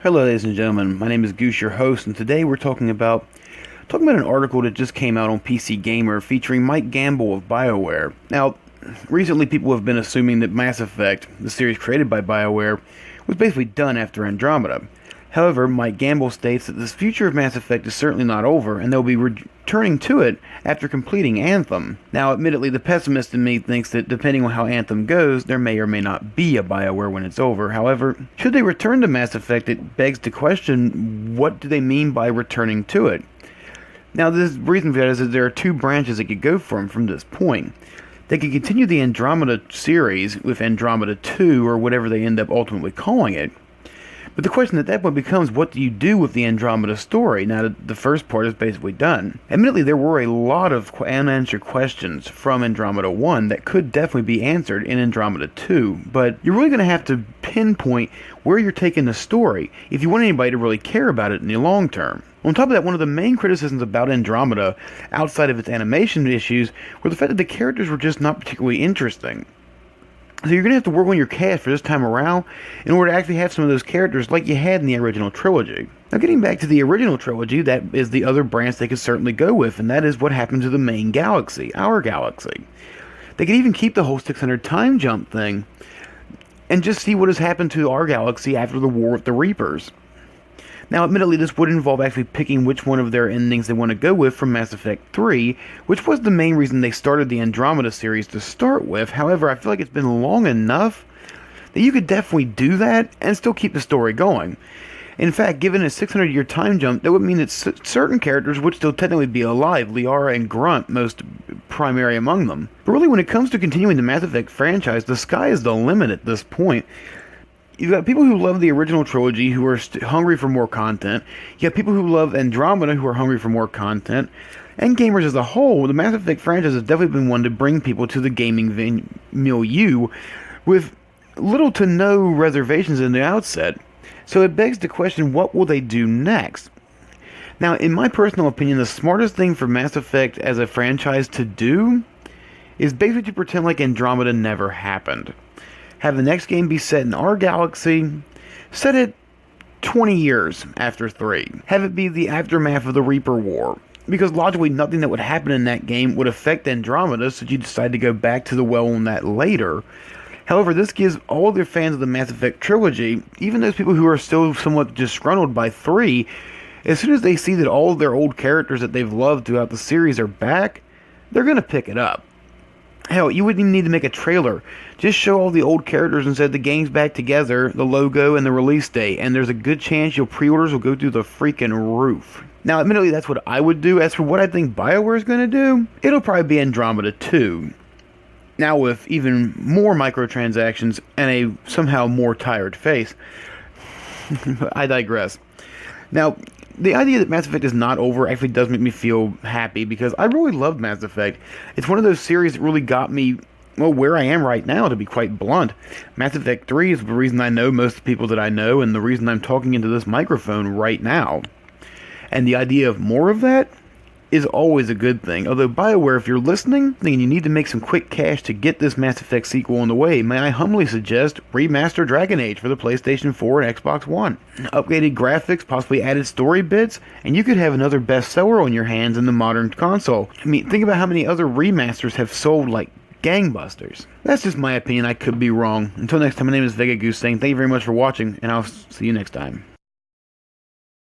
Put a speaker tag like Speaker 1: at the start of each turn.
Speaker 1: Hello, ladies and gentlemen. My name is Goose, your host, and today we're talking about an article that just came out on PC Gamer featuring Mike Gamble of BioWare. Now, recently people have been assuming that Mass Effect, the series created by BioWare, was basically done after Andromeda. However, Mike Gamble states that the future of Mass Effect is certainly not over, and they'll be returning to it after completing Anthem. Now, admittedly, the pessimist in me thinks that depending on how Anthem goes, there may or may not be a BioWare when it's over. However, should they return to Mass Effect, it begs to question, what do they mean by returning to it? Now, the reason for that is that there are two branches they could go from this point. They could continue the Andromeda series with Andromeda 2, or whatever they end up ultimately calling it. But the question at that point becomes, what do you do with the Andromeda story now that the first part is basically done? Admittedly, there were a lot of unanswered questions from Andromeda 1 that could definitely be answered in Andromeda 2, but you're really going to have to pinpoint where you're taking the story if you want anybody to really care about it in the long term. On top of that, one of the main criticisms about Andromeda, outside of its animation issues, were the fact that the characters were just not particularly interesting. So you're going to have to work on your cast for this time around in order to actually have some of those characters like you had in the original trilogy. Now, getting back to the original trilogy, that is the other branch they could certainly go with, and that is what happened to the main galaxy, our galaxy. They could even keep the whole 600 time jump thing and just see what has happened to our galaxy after the war with the Reapers. Now, admittedly, this would involve actually picking which one of their endings they want to go with from Mass Effect 3, which was the main reason they started the Andromeda series to start with. However, I feel like it's been long enough that you could definitely do that and still keep the story going. In fact, given a 600-year time jump, that would mean that certain characters would still technically be alive, Liara and Grunt most primary among them. But really, when it comes to continuing the Mass Effect franchise, the sky is the limit at this point. You've got people who love the original trilogy who are hungry for more content. You got people who love Andromeda who are hungry for more content. And gamers as a whole, the Mass Effect franchise has definitely been one to bring people to the gaming milieu with little to no reservations in the outset. So it begs the question, what will they do next? Now, in my personal opinion, the smartest thing for Mass Effect as a franchise to do is basically to pretend like Andromeda never happened. Have the next game be set in our galaxy, set it 20 years after 3. Have it be the aftermath of the Reaper War, because logically nothing that would happen in that game would affect Andromeda, so you decide to go back to the well on that later. However, this gives all their fans of the Mass Effect trilogy, even those people who are still somewhat disgruntled by 3, as soon as they see that all of their old characters that they've loved throughout the series are back, they're going to pick it up. Hell, you wouldn't even need to make a trailer. Just show all the old characters and said the game's back together, the logo, and the release date, and there's a good chance your pre-orders will go through the freaking roof. Now, admittedly, that's what I would do. As for what I think BioWare is going to do, it'll probably be Andromeda 2. Now with even more microtransactions and a somehow more tired face. I digress. Now, the idea that Mass Effect is not over actually does make me feel happy, because I really loved Mass Effect. It's one of those series that really got me, well, where I am right now, to be quite blunt. Mass Effect 3 is the reason I know most of the people that I know, and the reason I'm talking into this microphone right now. And the idea of more of that is always a good thing. Although, BioWare, if you're listening, and you need to make some quick cash to get this Mass Effect sequel on the way, may I humbly suggest remaster Dragon Age for the PlayStation 4 and Xbox One. Updated graphics, possibly added story bits, and you could have another bestseller on your hands in the modern console. I mean, think about how many other remasters have sold like gangbusters. That's just my opinion, I could be wrong. Until next time, my name is Vega Goose saying thank you very much for watching, and I'll see you next time.